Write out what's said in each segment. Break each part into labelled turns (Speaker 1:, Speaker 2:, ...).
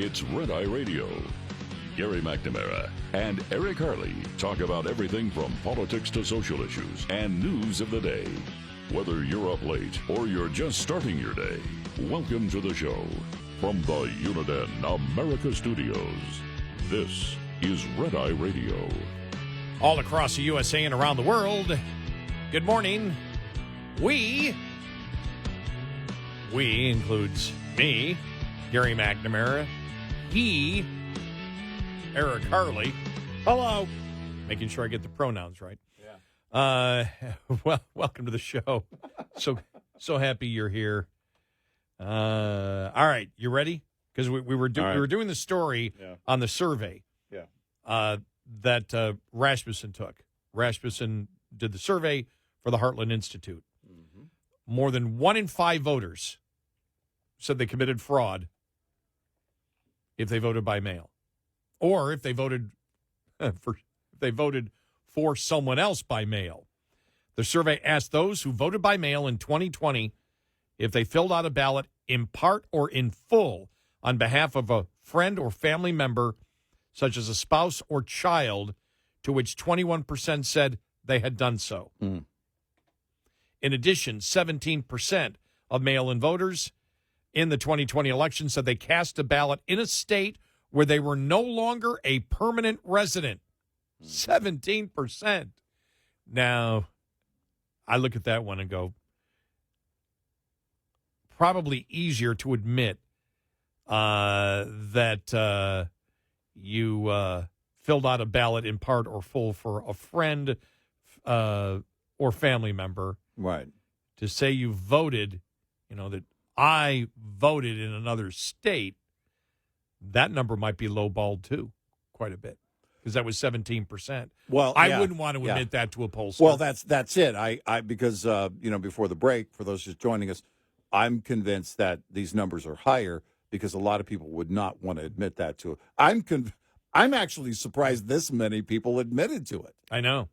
Speaker 1: It's Red Eye Radio. Gary McNamara and Eric Harley talk about everything from politics to social issues and news of the day. Whether you're up late or you're just starting your day, welcome to the show. From the Uniden America Studios, this is Red Eye Radio.
Speaker 2: All across the USA and around the world, good morning. We includes me, Gary McNamara, he, Eric Harley. Hello. Making sure I get the pronouns right. Yeah. Well, welcome to the show. So happy you're here. All right, you ready? Because we were doing the story on the survey. Yeah. That Rasmussen took. Rasmussen did the survey for the Heartland Institute. Mm-hmm. More than 1 in 5 voters said they committed fraud if they voted by mail, or if they voted for someone else by mail. The survey asked those who voted by mail in 2020 if they filled out a ballot in part or in full on behalf of a friend or family member, such as a spouse or child, to which 21% said they had done so. Mm. In addition, 17% of mail-in voters in the 2020 election said they cast a ballot in a state where they were no longer a permanent resident. 17%. Now, I look at that one and go, probably easier to admit that you filled out a ballot in part or full for a friend or family member.
Speaker 3: Right.
Speaker 2: To say you voted, that I voted in another state, that number might be lowballed too, quite a bit, because that was 17%.
Speaker 3: Well,
Speaker 2: I wouldn't want to admit that to a pollster.
Speaker 3: Well, that's it. I because before the break, for those just joining us, I'm convinced that these numbers are higher because a lot of people would not want to admit that to it. I'm actually surprised this many people admitted to it.
Speaker 2: I know.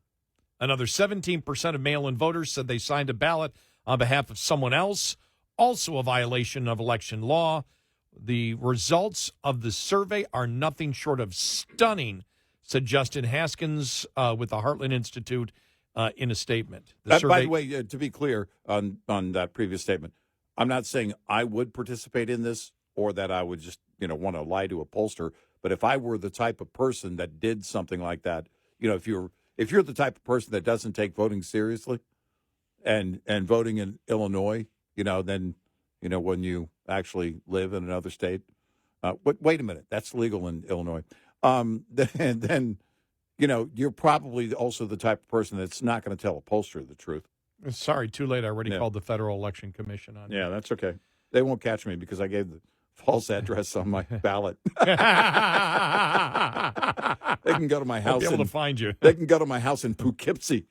Speaker 2: Another 17% of mail-in voters said they signed a ballot on behalf of someone else, also a violation of election law. The results of the survey are nothing short of stunning, said Justin Haskins with the Heartland Institute in a statement.
Speaker 3: By the way, to be clear on that previous statement, I'm not saying I would participate in this or that I would just want to lie to a pollster. But if I were the type of person that did something like that, if you're the type of person that doesn't take voting seriously and voting in Illinois, then, when you actually live in another state, wait a minute, that's legal in Illinois. Then, you're probably also the type of person that's not going to tell a pollster the truth.
Speaker 2: Sorry, too late. I already called the Federal Election Commission on you.
Speaker 3: Yeah, that's okay. They won't catch me because I gave the false address on my ballot. They can go to my house.
Speaker 2: I'll be able to find you.
Speaker 3: They can go to my house in Poughkeepsie.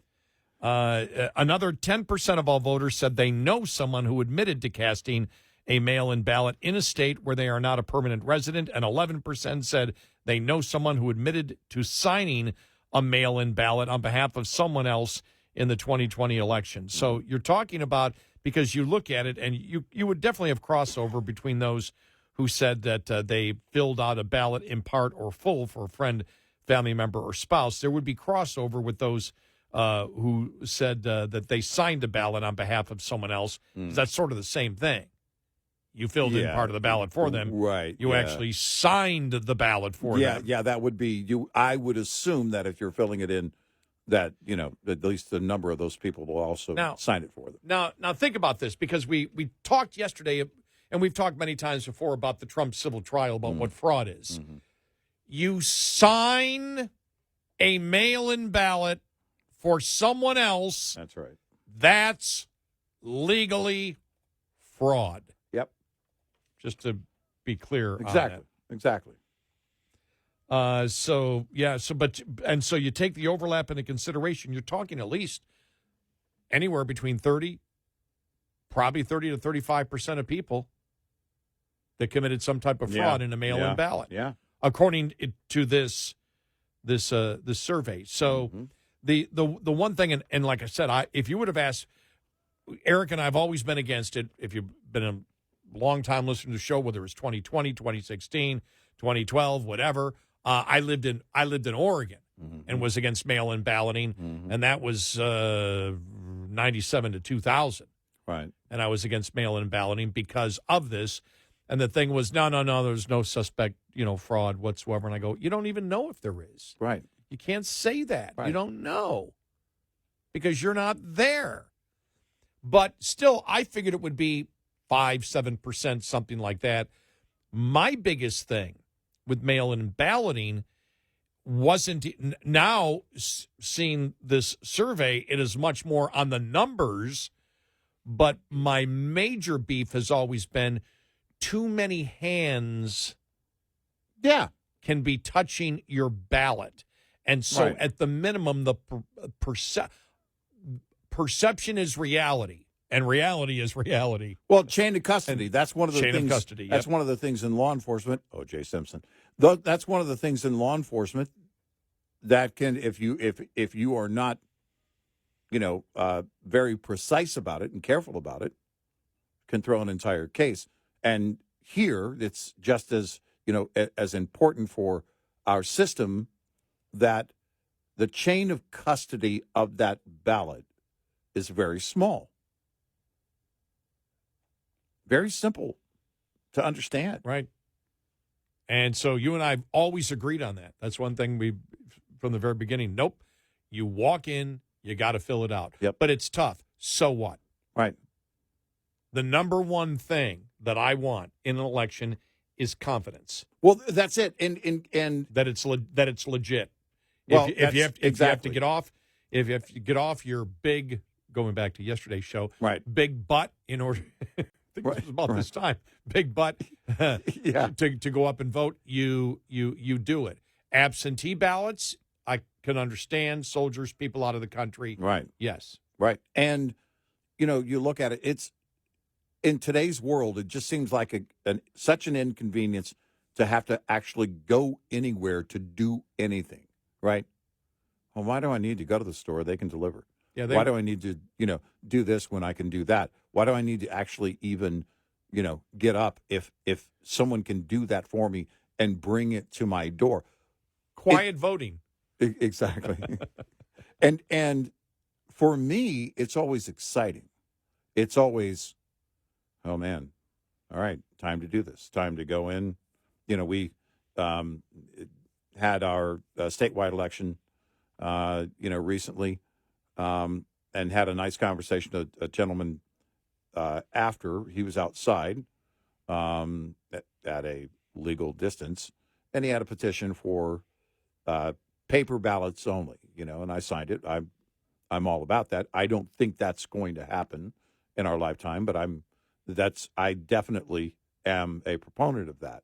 Speaker 2: Another 10% of all voters said they know someone who admitted to casting a mail-in ballot in a state where they are not a permanent resident, and 11% said they know someone who admitted to signing a mail-in ballot on behalf of someone else in the 2020 election. So you're talking about, because you look at it, and you would definitely have crossover between those who said that they filled out a ballot in part or full for a friend, family member, or spouse. There would be crossover with those who said that they signed a ballot on behalf of someone else. That's sort of the same thing. You filled in part of the ballot for them.
Speaker 3: Right.
Speaker 2: You actually signed the ballot for them.
Speaker 3: Yeah, that would be you. I would assume that if you're filling it in, that, at least the number of those people will also sign it for them.
Speaker 2: Now think about this, because we talked yesterday, and we've talked many times before about the Trump civil trial, about what fraud is. Mm-hmm. You sign a mail-in ballot for someone else.
Speaker 3: That's right.
Speaker 2: That's legally fraud.
Speaker 3: Yep.
Speaker 2: Just to be clear.
Speaker 3: Exactly.
Speaker 2: So you take the overlap into consideration. You're talking at least anywhere between 30 to 35% of people that committed some type of fraud in a mail-in ballot.
Speaker 3: Yeah.
Speaker 2: According to this survey. So the one thing, and like I said, if you would have asked, Eric and I have always been against it. If you've been a long time listener to the show, whether it's 2020, 2016, 2012, whatever. I lived in Oregon and was against mail-in balloting, and that was 97 to 2000.
Speaker 3: Right.
Speaker 2: And I was against mail-in balloting because of this. And the thing was, no, there's no suspect, fraud whatsoever. And I go, you don't even know if there is.
Speaker 3: Right.
Speaker 2: You can't say that.
Speaker 3: Right.
Speaker 2: You don't know because you're not there. But still, I figured it would be 5-7%, something like that. My biggest thing with mail-in balloting wasn't now seeing this survey, it is much more on the numbers. But my major beef has always been too many hands can be touching your ballot. And so at the minimum, the perception is reality, and reality is reality.
Speaker 3: Well, chain of custody. That's one of the
Speaker 2: chain
Speaker 3: things.
Speaker 2: Of custody. Yep.
Speaker 3: That's one of the things in law enforcement. O.J. Simpson. That's one of the things in law enforcement that can, if you are not, very precise about it and careful about it, can throw an entire case. And here, it's just as as important for our system that the chain of custody of that ballot is very small. Very simple to understand.
Speaker 2: Right. And so you and I have always agreed on that. That's one thing from the very beginning. Nope. You walk in, you got to fill it out.
Speaker 3: Yep.
Speaker 2: But it's tough. So what?
Speaker 3: Right.
Speaker 2: The number one thing that I want in an election is confidence.
Speaker 3: Well, that's it. And
Speaker 2: that it's legit.
Speaker 3: Well,
Speaker 2: if you have to get off your big, going back to yesterday's show, big butt in order. I think it was about this time. Big butt. To go up and vote, you do it. Absentee ballots, I can understand. Soldiers, people out of the country.
Speaker 3: Right.
Speaker 2: Yes.
Speaker 3: Right. And you look at it. It's in today's world. It just seems like such an inconvenience to have to actually go anywhere to do anything. Right. Well, why do I need to go to the store? They can deliver.
Speaker 2: Yeah.
Speaker 3: Why do I need to, do this when I can do that? Why do I need to actually even, get up if someone can do that for me and bring it to my door?
Speaker 2: Quiet voting.
Speaker 3: Exactly. and for me, it's always exciting. It's always, oh man, all right, time to do this. Time to go in. We had our statewide election, recently, and had a nice conversation. A gentleman after he was outside at a legal distance, and he had a petition for paper ballots only. And I signed it. I'm all about that. I don't think that's going to happen in our lifetime, but I definitely am a proponent of that.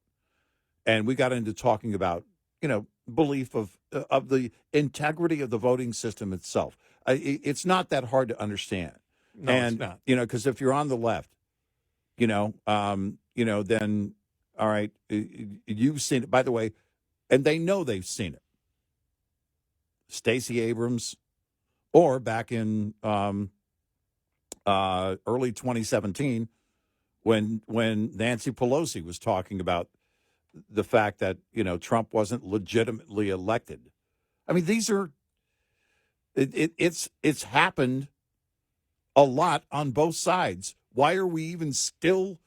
Speaker 3: And we got into talking about, belief of the integrity of the voting system itself. It's not that hard to understand.
Speaker 2: No,
Speaker 3: and,
Speaker 2: it's not.
Speaker 3: Because if you're on the left, then, all right, you've seen it, by the way, and they know they've seen it. Stacey Abrams, or back in early 2017, when Nancy Pelosi was talking about the fact that, Trump wasn't legitimately elected. I mean, these are, it's happened a lot on both sides. Why are we even still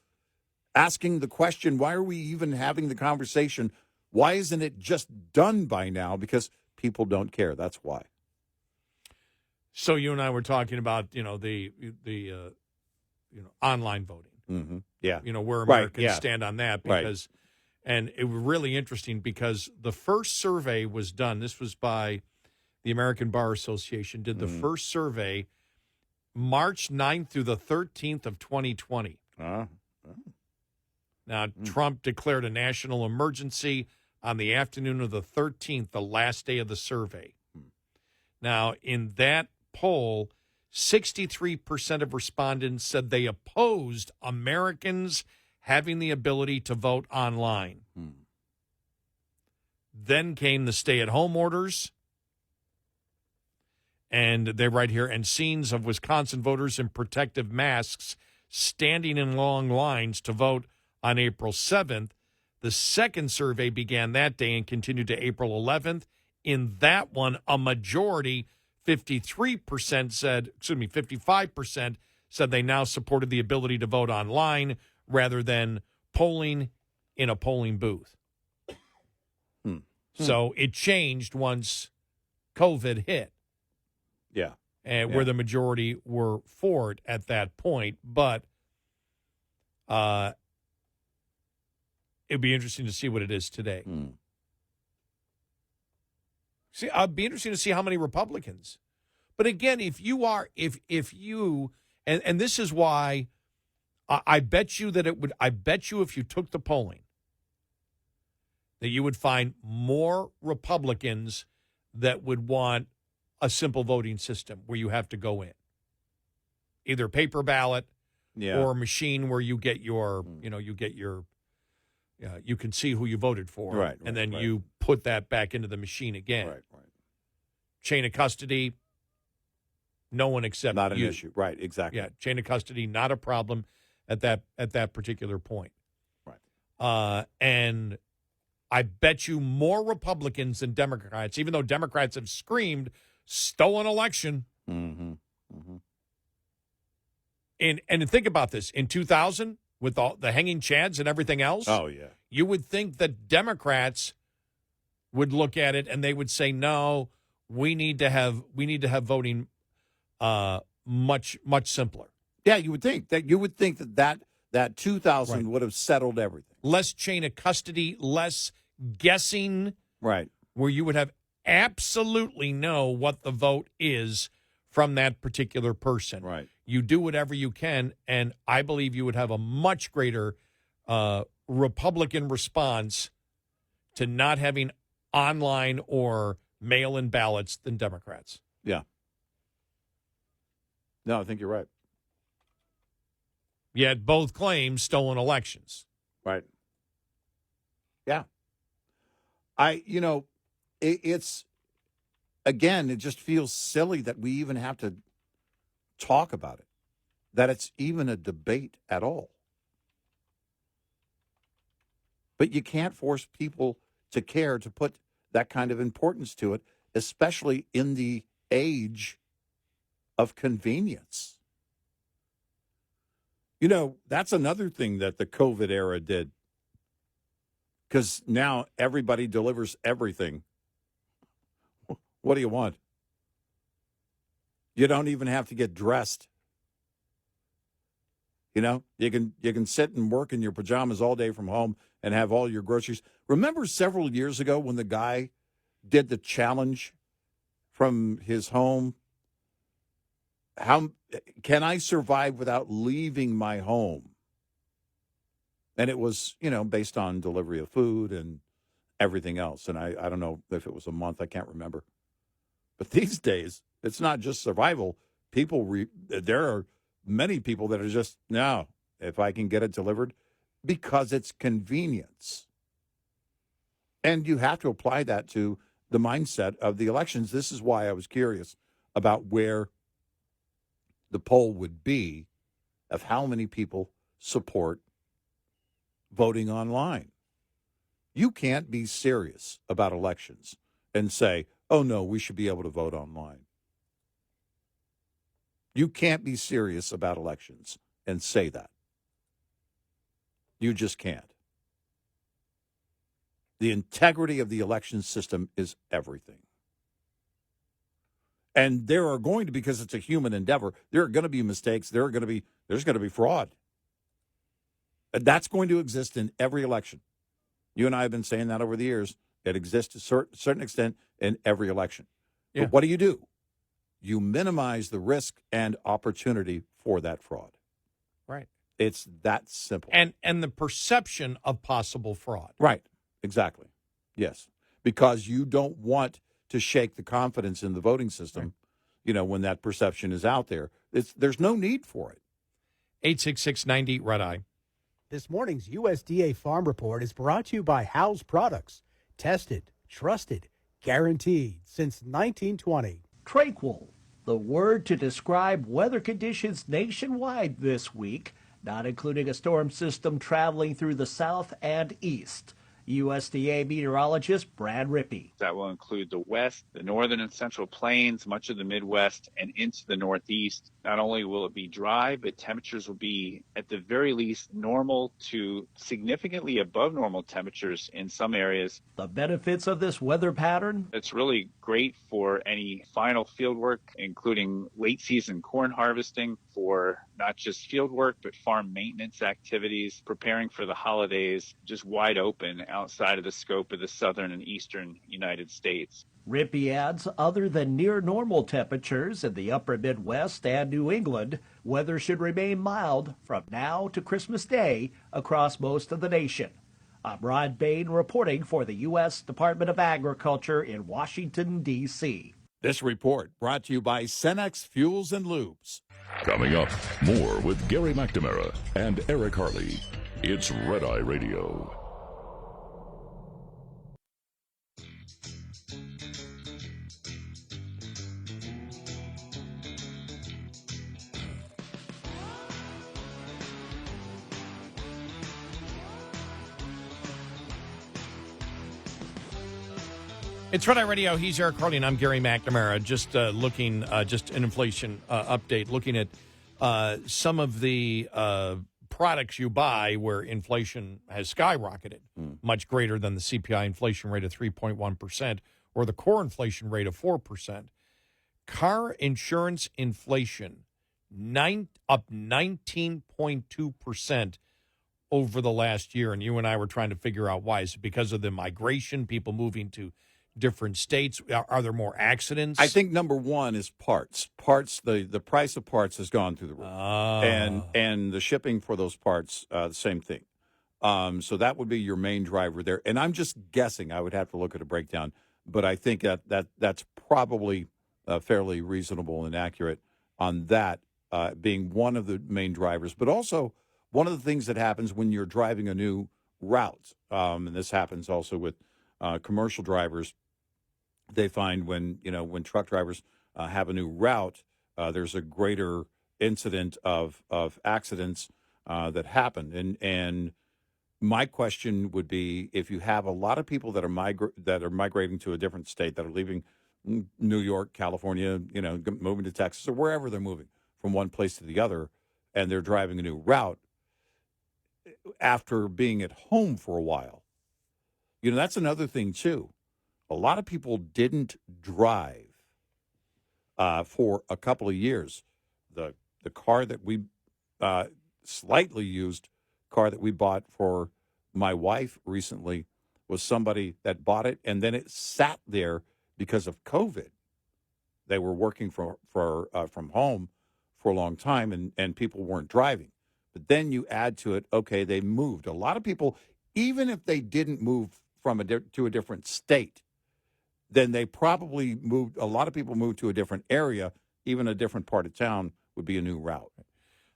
Speaker 3: asking the question? Why are we even having the conversation? Why isn't it just done by now? Because people don't care. That's why.
Speaker 2: So you and I were talking about, the online voting.
Speaker 3: Mm-hmm. Yeah.
Speaker 2: Where Americans stand on that because, and it was really interesting because the first survey was done. This was by the American Bar Association, did the first survey March 9th through the 13th of 2020. Now, Trump declared a national emergency on the afternoon of the 13th, the last day of the survey. Now, in that poll, 63% of respondents said they opposed Americans having the ability to vote online. Then came the stay-at-home orders. And they're right here. And scenes of Wisconsin voters in protective masks standing in long lines to vote on April 7th. The second survey began that day and continued to April 11th. In that one, a majority, 55% said they now supported the ability to vote online rather than polling in a polling booth. So it changed once COVID hit.
Speaker 3: Yeah.
Speaker 2: And where the majority were for it at that point. But it'd be interesting to see what it is today. See, it'd be interesting to see how many Republicans. But again, if you and this is why I bet you that I bet you if you took the polling, that you would find more Republicans that would want a simple voting system where you have to go in. Either paper ballot or a machine where you get your, you can see who you voted for. And then you put that back into the machine again.
Speaker 3: Right.
Speaker 2: Chain of custody, no one except
Speaker 3: not an
Speaker 2: you.
Speaker 3: issue. Right, exactly.
Speaker 2: Yeah, chain of custody, not a problem at that particular point.
Speaker 3: Right.
Speaker 2: And I bet you more Republicans than Democrats, even though Democrats have screamed, stolen election. And think about this. In 2000, with all the hanging chads and everything else, you would think that Democrats would look at it and they would say, no, we need to have voting much simpler.
Speaker 3: Yeah, you would think that 2000 would have settled everything.
Speaker 2: Less chain of custody, less guessing.
Speaker 3: Right.
Speaker 2: Where you would have absolutely know what the vote is from that particular person.
Speaker 3: Right.
Speaker 2: You do whatever you can, and I believe you would have a much greater Republican response to not having online or mail-in ballots than Democrats.
Speaker 3: Yeah. No, I think you're right.
Speaker 2: Yet both claim stolen elections.
Speaker 3: Right. Yeah. It's, again, it just feels silly that we even have to talk about it, that it's even a debate at all. But you can't force people to care, to put that kind of importance to it, especially in the age of convenience. That's another thing that the COVID era did, because now everybody delivers everything. What do you want? You don't even have to get dressed. You can sit and work in your pajamas all day from home and have all your groceries. Remember several years ago when the guy did the challenge from his home? How can I survive without leaving my home? And it was, based on delivery of food and everything else. And I don't know if it was a month. I can't remember. But these days, it's not just survival. There are many people that are just, no, if I can get it delivered, because it's convenience. And you have to apply that to the mindset of the elections. This is why I was curious about where the poll would be of how many people support voting online. You can't be serious about elections and say, oh, no, we should be able to vote online. You can't be serious about elections and say that. You just can't. The integrity of the election system is everything. And there are going to, because it's a human endeavor, there are going to be mistakes. There's going to be fraud. And that's going to exist in every election. You and I have been saying that over the years. It exists to a certain extent in every election.
Speaker 2: Yeah.
Speaker 3: But what do? You minimize the risk and opportunity for that fraud.
Speaker 2: Right.
Speaker 3: It's that simple.
Speaker 2: And the perception of possible fraud.
Speaker 3: Right. Exactly. Yes. Because you don't want to shake the confidence in the voting system, when that perception is out there. There's no need for it.
Speaker 2: 866-90 Red Eye.
Speaker 4: This morning's USDA Farm Report is brought to you by House Products. Tested, trusted, guaranteed since 1920.
Speaker 5: Tranquil, the word to describe weather conditions nationwide this week, not including a storm system traveling through the south and east. USDA meteorologist Brad Rippey.
Speaker 6: That will include the west, the northern and central plains, much of the Midwest, and into the Northeast. Not only will it be dry, but temperatures will be at the very least normal to significantly above normal temperatures in some areas.
Speaker 5: The benefits of this weather pattern?
Speaker 6: It's really great for any final field work, including late season corn harvesting, for not just field work, but farm maintenance activities, preparing for the holidays, just wide open outside of the scope of the southern and eastern United States.
Speaker 5: Rippey adds, other than near normal temperatures in the upper Midwest and New England, weather should remain mild from now to Christmas Day across most of the nation. I'm Rod Bain reporting for the U.S. Department of Agriculture in Washington, D.C.
Speaker 3: This report brought to you by Cenex Fuels and Lubes.
Speaker 1: Coming up, more with Gary McNamara and Eric Harley. It's Red Eye Radio.
Speaker 2: It's Red Eye Radio. He's Eric Harley, and I'm Gary McNamara. Just looking, just an inflation update, looking at some of the products you buy where inflation has skyrocketed, much greater than the CPI inflation rate of 3.1% or the core inflation rate of 4%. Car insurance inflation up 19.2% over the last year, and you and I were trying to figure out why. Is it because of the migration, people moving to different states? Are there more accidents?
Speaker 3: I think number one is parts. The price of parts has gone through the roof, and the shipping for those parts, the same thing. So that would be your main driver there. And I'm just guessing. I would have to look at a breakdown, but I think that's probably fairly reasonable and accurate on that being one of the main drivers. But also one of the things that happens when you're driving a new route, and this happens also with commercial drivers. They find when truck drivers have a new route, there's a greater incident of accidents that happen. And my question would be, if you have a lot of people that are migrating to a different state, that are leaving New York, California, moving to Texas or wherever they're moving from one place to the other, and they're driving a new route after being at home for a while. That's another thing too. A lot of people didn't drive for a couple of years. The car that we slightly used car that we bought for my wife recently was somebody that bought it, and then it sat there because of COVID. They were working from home for a long time, and people weren't driving. But then you add to it, okay, they moved. A lot of people, even if they didn't move to a different state, then they probably moved. A lot of people moved to a different area. Even a different part of town would be a new route.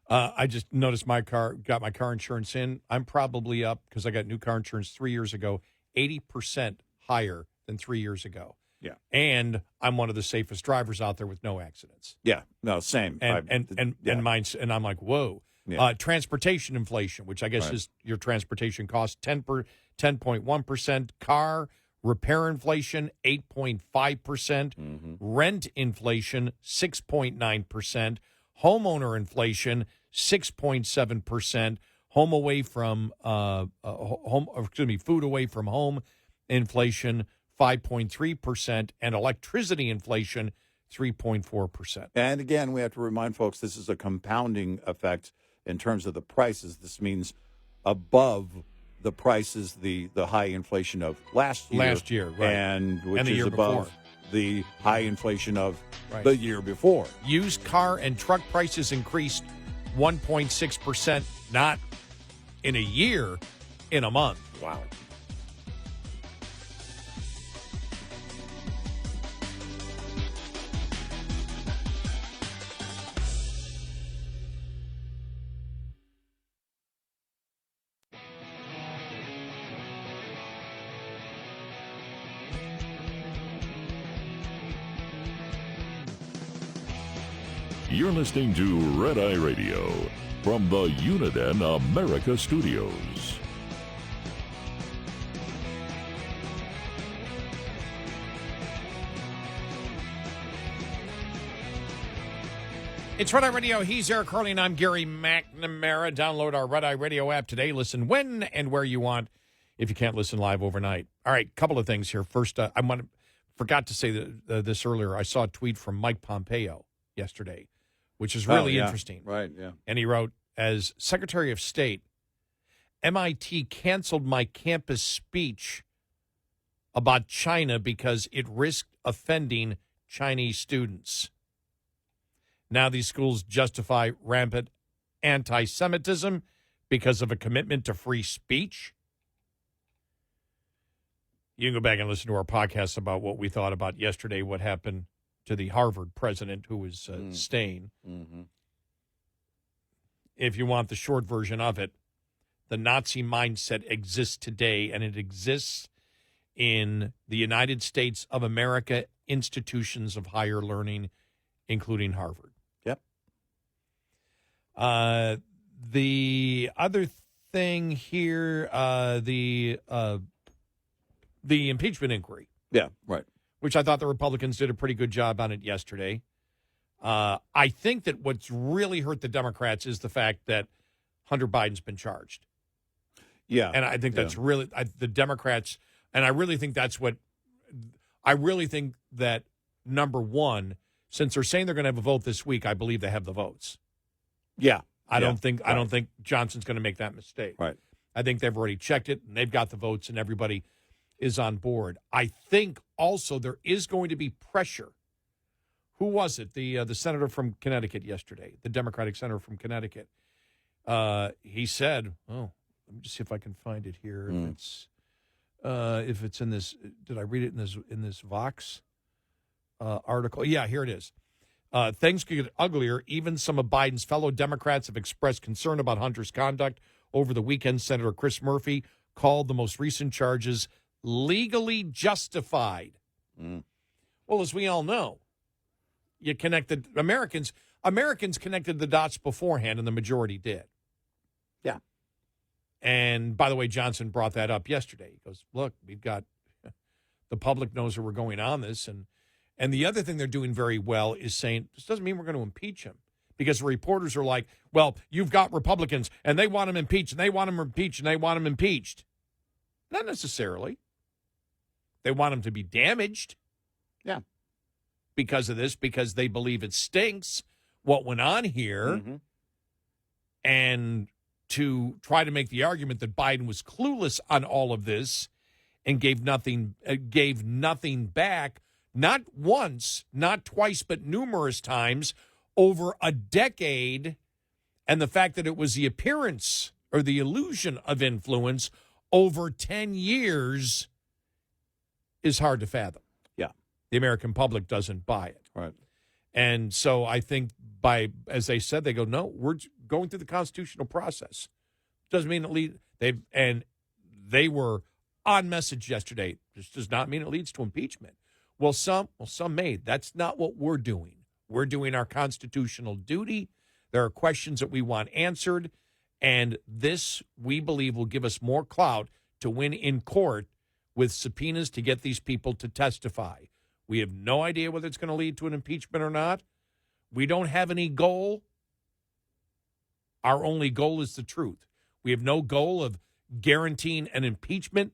Speaker 2: I just noticed got my car insurance in. I'm probably up, because I got new car insurance 3 years ago, 80% higher than 3 years ago.
Speaker 3: Yeah.
Speaker 2: And I'm one of the safest drivers out there with no accidents.
Speaker 3: Yeah. No, same.
Speaker 2: And mine's, and I'm like, whoa. Yeah. Transportation inflation, which I guess is your transportation cost, 10.1%. Car repair inflation, 8.5%. Rent inflation, 6.9%. Homeowner inflation, 6.7%. Food away from home inflation, 5.3%, and electricity inflation, 3.4%.
Speaker 3: And again, we have to remind folks this is a compounding effect in terms of the prices. This means above the prices, the high inflation of last year,
Speaker 2: right,
Speaker 3: and which
Speaker 2: the
Speaker 3: is
Speaker 2: year
Speaker 3: above
Speaker 2: before.
Speaker 3: The high inflation of the year before.
Speaker 2: Used car and truck prices increased 1.6%, not in a year, in a month.
Speaker 3: Wow.
Speaker 1: You're listening to Red Eye Radio from the Uniden America Studios.
Speaker 2: It's Red Eye Radio. He's Eric Harley, and I'm Gary McNamara. Download our Red Eye Radio app today. Listen when and where you want if you can't listen live overnight. All right, couple of things here. First, forgot to say this earlier. I saw a tweet from Mike Pompeo yesterday, which is really interesting.
Speaker 3: Right, yeah.
Speaker 2: And he wrote, as Secretary of State, MIT canceled my campus speech about China because it risked offending Chinese students. Now these schools justify rampant anti-Semitism because of a commitment to free speech. You can go back and listen to our podcast about what we thought about yesterday, what happened to the Harvard president who was staying.
Speaker 3: Mm-hmm.
Speaker 2: If you want the short version of it, the Nazi mindset exists today, and it exists in the United States of America institutions of higher learning, including Harvard. The other thing here, the impeachment inquiry.
Speaker 3: Yeah, right.
Speaker 2: Which I thought the Republicans did a pretty good job on it yesterday. I think that what's really hurt the Democrats is the fact that Hunter Biden's been charged.
Speaker 3: Yeah.
Speaker 2: And I think that's really the Democrats, and I really think that, number one, since they're saying they're going to have a vote this week, I believe they have the votes.
Speaker 3: Yeah.
Speaker 2: I don't think Johnson's going to make that mistake.
Speaker 3: Right.
Speaker 2: I think they've already checked it, and they've got the votes, and everybody is on board. I think also there is going to be pressure. Who was it? The senator from Connecticut yesterday, the Democratic senator from Connecticut. He said, let me just see if I can find it here. If it's in this, did I read it in this Vox article? Yeah, here it is. Things could get uglier. Even some of Biden's fellow Democrats have expressed concern about Hunter's conduct. Over the weekend, Senator Chris Murphy called the most recent charges legally justified. Well, as we all know, you connected Americans connected the dots beforehand, and the majority did.
Speaker 3: Yeah.
Speaker 2: And by the way, Johnson brought that up yesterday. He goes, look, we've got the public knows that we're going on this, and the other thing they're doing very well is saying, this doesn't mean we're going to impeach him. Because reporters are like, well, you've got Republicans, and they want him impeached, and they want him impeached, and they want him impeached. Not necessarily. They want him to be damaged.
Speaker 3: Yeah.
Speaker 2: Because of this, because they believe it stinks what went on here.
Speaker 3: Mm-hmm.
Speaker 2: And to try to make the argument that Biden was clueless on all of this and gave nothing back. Not once, not twice, but numerous times over a decade, and the fact that it was the appearance or the illusion of influence over 10 years is hard to fathom.
Speaker 3: Yeah.
Speaker 2: The American public doesn't buy it.
Speaker 3: Right.
Speaker 2: And so I think as they said, they go, no, we're going through the constitutional process. Doesn't mean they were on message yesterday. This does not mean it leads to impeachment. Well, some may. That's not what we're doing. We're doing our constitutional duty. There are questions that we want answered, and this, we believe, will give us more clout to win in court with subpoenas to get these people to testify. We have no idea whether it's going to lead to an impeachment or not. We don't have any goal. Our only goal is the truth. We have no goal of guaranteeing an impeachment.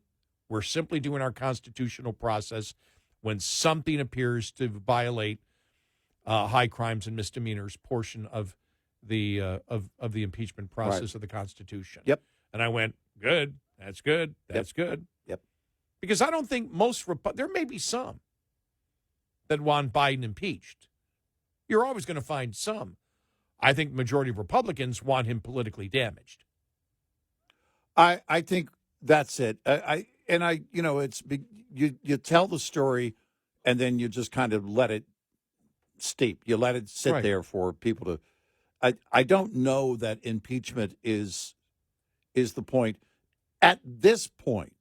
Speaker 2: We're simply doing our constitutional process when something appears to violate high crimes and misdemeanors portion of the impeachment process of the Constitution.
Speaker 3: Yep.
Speaker 2: And I went, good. That's good. That's good.
Speaker 3: Yep.
Speaker 2: Because I don't think there may be some that want Biden impeached. You're always going to find some. I think the majority of Republicans want him politically damaged.
Speaker 3: I think that's it. It's you tell the story, and then you just kind of let it steep. You let it sit there for people to. I don't know that impeachment is the point. At this point,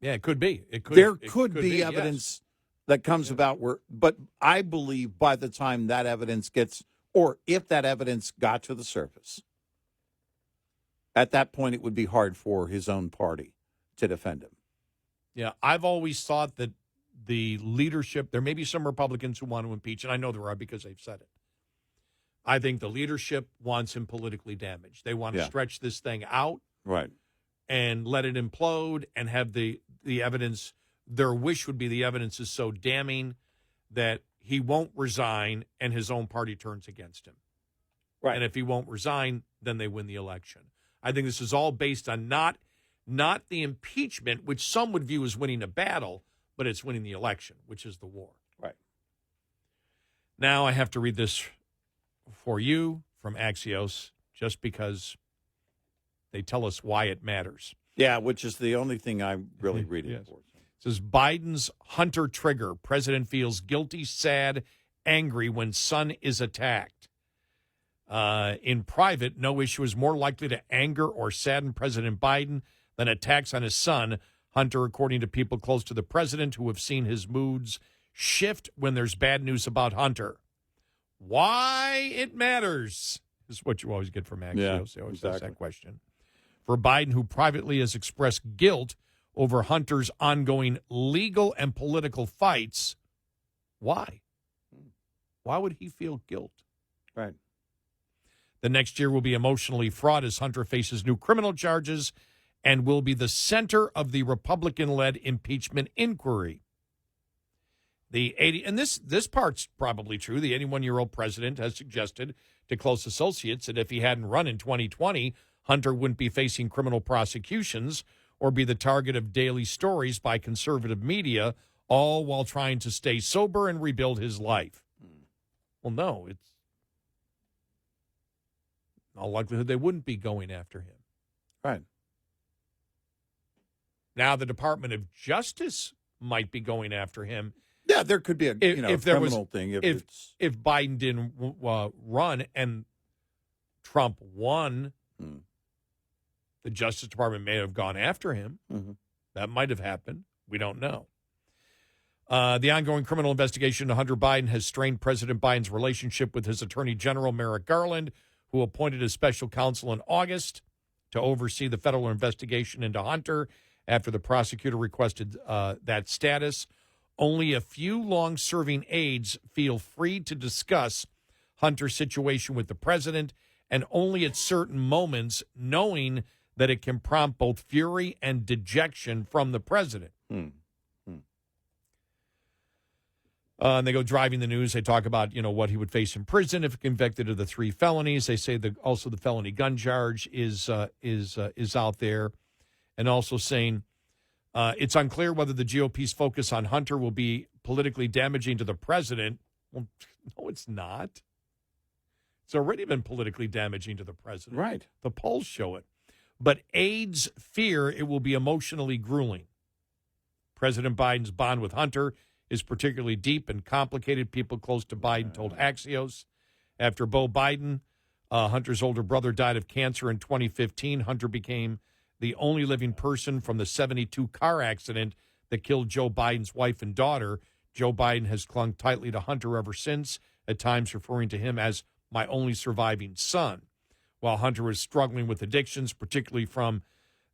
Speaker 2: yeah, it could be.
Speaker 3: There could be evidence that comes about but I believe by the time that evidence gets, or if that evidence got to the surface, at that point it would be hard for his own party to defend him.
Speaker 2: Yeah, I've always thought that the leadership, there may be some Republicans who want to impeach, and I know there are because they've said it. I think the leadership wants him politically damaged. They want to stretch this thing out,
Speaker 3: right,
Speaker 2: and let it implode and have the evidence. Their wish would be the evidence is so damning that he won't resign and his own party turns against him.
Speaker 3: Right.
Speaker 2: And if he won't resign, then they win the election. I think this is all based on not the impeachment, which some would view as winning a battle, but it's winning the election, which is the war.
Speaker 3: Right.
Speaker 2: Now I have to read this for you from Axios, just because they tell us why it matters.
Speaker 3: Yeah, which is the only thing I'm really reading
Speaker 2: Yes.
Speaker 3: for.
Speaker 2: It says Biden's Hunter trigger. President feels guilty, sad, angry when son is attacked. In private, no issue is more likely to anger or sadden President Biden than attacks on his son, Hunter, according to people close to the president who have seen his moods shift when there's bad news about Hunter. Why it matters is what you always get from Axios.
Speaker 3: Yeah,
Speaker 2: They always
Speaker 3: exactly.
Speaker 2: ask that question. For Biden, who privately has expressed guilt over Hunter's ongoing legal and political fights, why? Why would he feel guilt?
Speaker 3: Right.
Speaker 2: The next year will be emotionally fraught as Hunter faces new criminal charges and will be the center of the Republican-led impeachment inquiry. And this part's probably true. The 81-year-old president has suggested to close associates that if he hadn't run in 2020, Hunter wouldn't be facing criminal prosecutions or be the target of daily stories by conservative media, all while trying to stay sober and rebuild his life. Well, no, it's in all likelihood they wouldn't be going after him.
Speaker 3: Right.
Speaker 2: Now the Department of Justice might be going after him.
Speaker 3: Yeah, there could be a
Speaker 2: If there was-
Speaker 3: criminal thing.
Speaker 2: If Biden didn't run and Trump won, the Justice Department may have gone after him.
Speaker 3: Mhm.
Speaker 2: That might have happened. We don't know. The ongoing criminal investigation into Hunter Biden has strained President Biden's relationship with his Attorney General, Merrick Garland, who appointed a special counsel in August to oversee the federal investigation into Hunter after the prosecutor requested that status. Only a few long-serving aides feel free to discuss Hunter's situation with the president, and only at certain moments, knowing that it can prompt both fury and dejection from the president. And they go driving the news. They talk about, what he would face in prison if convicted of the 3 felonies. They say that also the felony gun charge is out there, and also saying it's unclear whether the GOP's focus on Hunter will be politically damaging to the president. Well, no, it's not. It's already been politically damaging to the president.
Speaker 3: Right.
Speaker 2: The polls show it. But aides fear it will be emotionally grueling. President Biden's bond with Hunter is particularly deep and complicated, people close to Biden told Axios. After Beau Biden, Hunter's older brother, died of cancer in 2015, Hunter became the only living person from the 72 car accident that killed Joe Biden's wife and daughter. Joe Biden has clung tightly to Hunter ever since, at times referring to him as my only surviving son. While Hunter was struggling with addictions, particularly from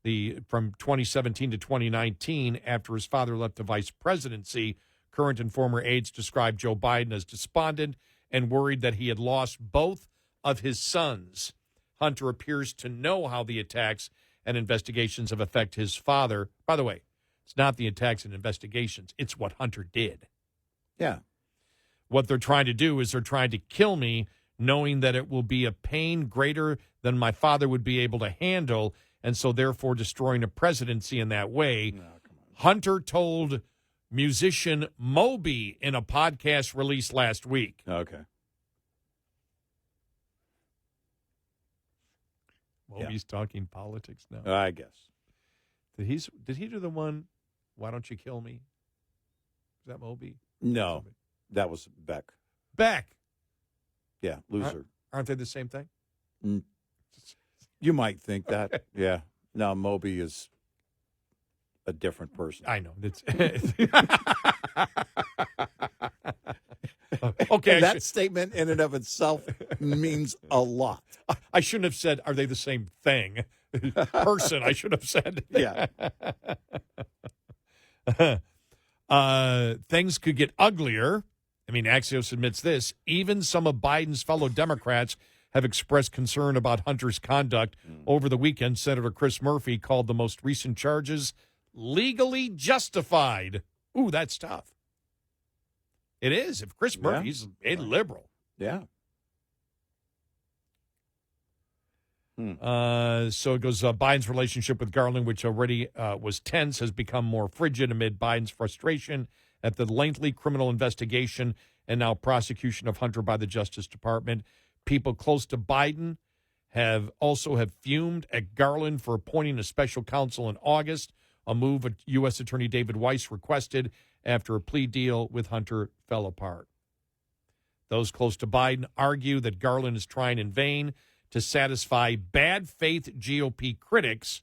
Speaker 2: 2017 to 2019, after his father left the vice presidency, current and former aides described Joe Biden as despondent and worried that he had lost both of his sons. Hunter appears to know how the attacks and investigations have affected his father. By the way, it's not the attacks and investigations. It's what Hunter did.
Speaker 3: Yeah.
Speaker 2: What they're trying to do is they're trying to kill me, knowing that it will be a pain greater than my father would be able to handle, and so therefore destroying a presidency in that way.
Speaker 3: No, come on.
Speaker 2: Hunter told musician Moby in a podcast released last week.
Speaker 3: Okay.
Speaker 2: Moby's talking politics now.
Speaker 3: I guess.
Speaker 2: Did he do the one, Why Don't You Kill Me? Is that Moby?
Speaker 3: No, that was Beck.
Speaker 2: Beck.
Speaker 3: Yeah, loser.
Speaker 2: Aren't they the same thing?
Speaker 3: You might think that. Yeah. No, Moby is a different person.
Speaker 2: I know. Okay,
Speaker 3: And that statement in and of itself means a lot.
Speaker 2: I shouldn't have said, are they the same thing? Person, I should have said.
Speaker 3: Yeah.
Speaker 2: Things could get uglier. I mean, Axios admits this. Even some of Biden's fellow Democrats have expressed concern about Hunter's conduct. Over the weekend, Senator Chris Murphy called the most recent charges legally justified. Ooh, that's tough. It is. If Chris Murphy's a liberal.
Speaker 3: Yeah.
Speaker 2: So it goes, Biden's relationship with Garland, which already was tense, has become more frigid amid Biden's frustration at the lengthy criminal investigation and now prosecution of Hunter by the Justice Department. People close to Biden have fumed at Garland for appointing a special counsel in August, a move U.S. Attorney David Weiss requested after a plea deal with Hunter fell apart. Those close to Biden argue that Garland is trying in vain to satisfy bad faith GOP critics.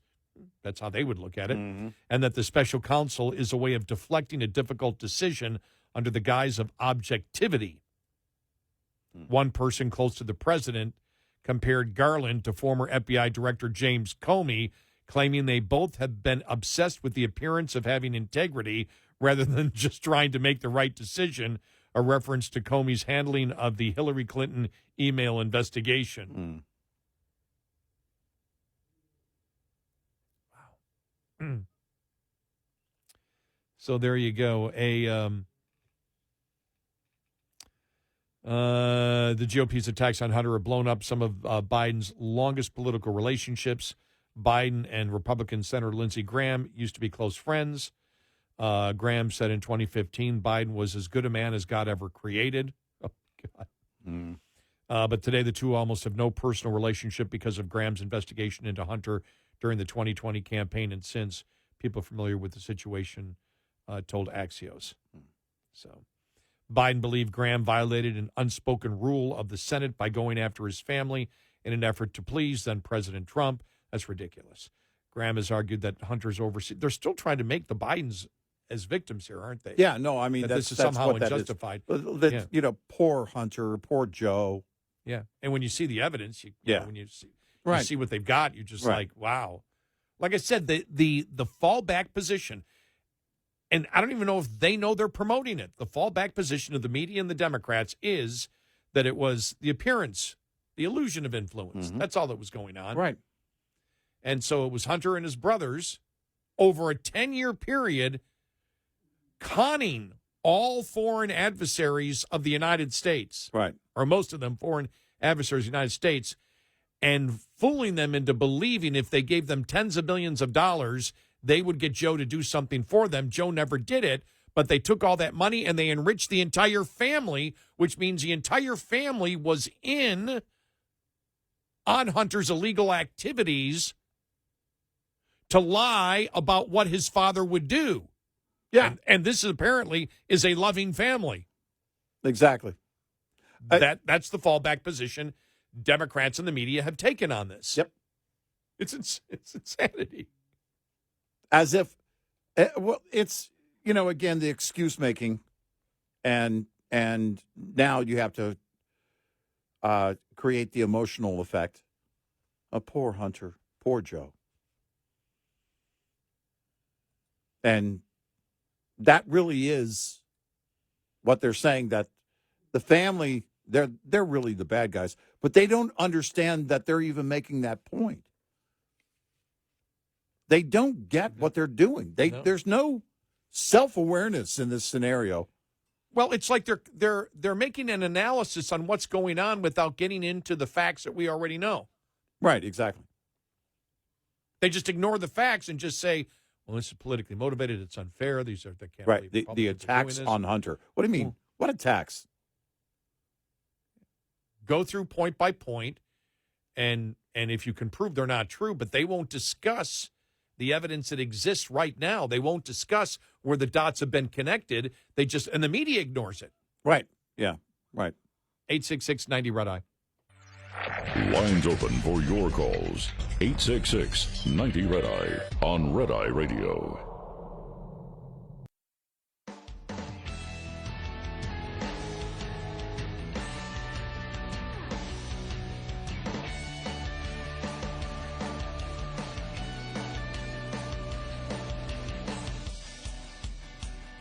Speaker 2: That's how they would look at it. And that the special counsel is a way of deflecting a difficult decision under the guise of objectivity. One person close to the president compared Garland to former FBI Director James Comey, claiming they both have been obsessed with the appearance of having integrity rather than just trying to make the right decision, a reference to Comey's handling of the Hillary Clinton email investigation. Wow. So there you go. The GOP's attacks on Hunter have blown up some of Biden's longest political relationships. Biden and Republican Senator Lindsey Graham used to be close friends. Graham said in 2015, Biden was as good a man as God ever created. Oh, God. But today, the two almost have no personal relationship because of Graham's investigation into Hunter during the 2020 campaign and since. People familiar with the situation told Axios. So Biden believed Graham violated an unspoken rule of the Senate by going after his family in an effort to please then President Trump. That's ridiculous. Graham has argued that Hunter's overseen. They're still trying to make the Bidens as victims here, aren't they?
Speaker 3: Yeah, no, I mean,
Speaker 2: this is somehow unjustified.
Speaker 3: You know, poor Hunter, poor Joe.
Speaker 2: Yeah, and when you see the evidence, you know, when you see what they've got, you're just like, wow. Like I said, the fallback position, and I don't even know if they know they're promoting it. The fallback position of the media and the Democrats is that it was the appearance, the illusion of influence. That's all that was going on.
Speaker 3: Right.
Speaker 2: And so it was Hunter and his brothers over a 10-year period conning all foreign adversaries of the United States.
Speaker 3: Right.
Speaker 2: Or most of them foreign adversaries of the United States, and fooling them into believing if they gave them tens of millions of dollars, they would get Joe to do something for them. Joe never did it, but they took all that money and they enriched the entire family, which means the entire family was in on Hunter's illegal activities to lie about what his father would do.
Speaker 3: Yeah.
Speaker 2: And this is apparently is a loving family.
Speaker 3: Exactly.
Speaker 2: That's the fallback position Democrats and the media have taken on this.
Speaker 3: Yep.
Speaker 2: It's insanity.
Speaker 3: As if, well, it's, you know, again, the excuse making, and now you have to create the emotional effect. Poor Hunter, poor Joe. And that really is what they're saying, that the family, they're really the bad guys, but they don't understand that they're even making that point. They don't get what they're doing. There's no self-awareness in this scenario.
Speaker 2: Well, it's like they're making an analysis on what's going on without getting into the facts that we already know.
Speaker 3: Right, exactly.
Speaker 2: They just ignore the facts and just say, well, this is politically motivated. It's unfair. These are
Speaker 3: right. The attacks on Hunter. What do you mean?
Speaker 2: Well,
Speaker 3: what attacks?
Speaker 2: Go through point by point, and if you can prove they're not true, but they won't discuss the evidence that exists right now. They won't discuss where the dots have been connected. And the media ignores it.
Speaker 3: Right. Yeah. Right.
Speaker 2: 866-90-RED-I.
Speaker 1: Lines open for your calls. 866-90-RED-I on Red Eye Radio.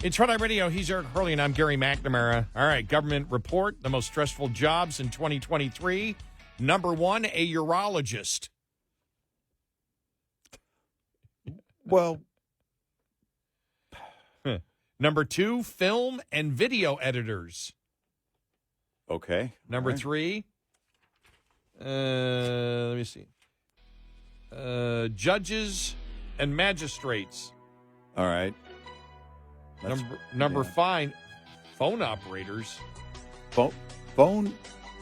Speaker 2: It's Red Eye Radio. He's Eric Hurley, and I'm Gary McNamara. All right, government report, the most stressful jobs in 2023. Number 1, a urologist.
Speaker 3: Well,
Speaker 2: Number 2, film and video editors.
Speaker 3: okay.
Speaker 2: Number
Speaker 3: All right.
Speaker 2: 3, let me see. Judges and magistrates.
Speaker 3: All right.
Speaker 2: Number
Speaker 3: yeah.
Speaker 2: 5, phone operators.
Speaker 3: Phone.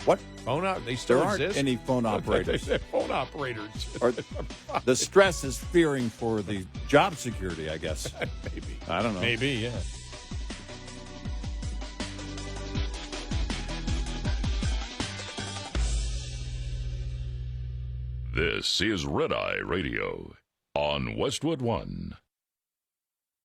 Speaker 3: What?
Speaker 2: They still
Speaker 3: There aren't
Speaker 2: exist.
Speaker 3: any phone operators.
Speaker 2: Phone operators.
Speaker 3: Or the stress is fearing for the job security, I guess.
Speaker 2: Maybe.
Speaker 3: I don't know.
Speaker 2: Maybe, yeah.
Speaker 1: This is Red Eye Radio on Westwood One.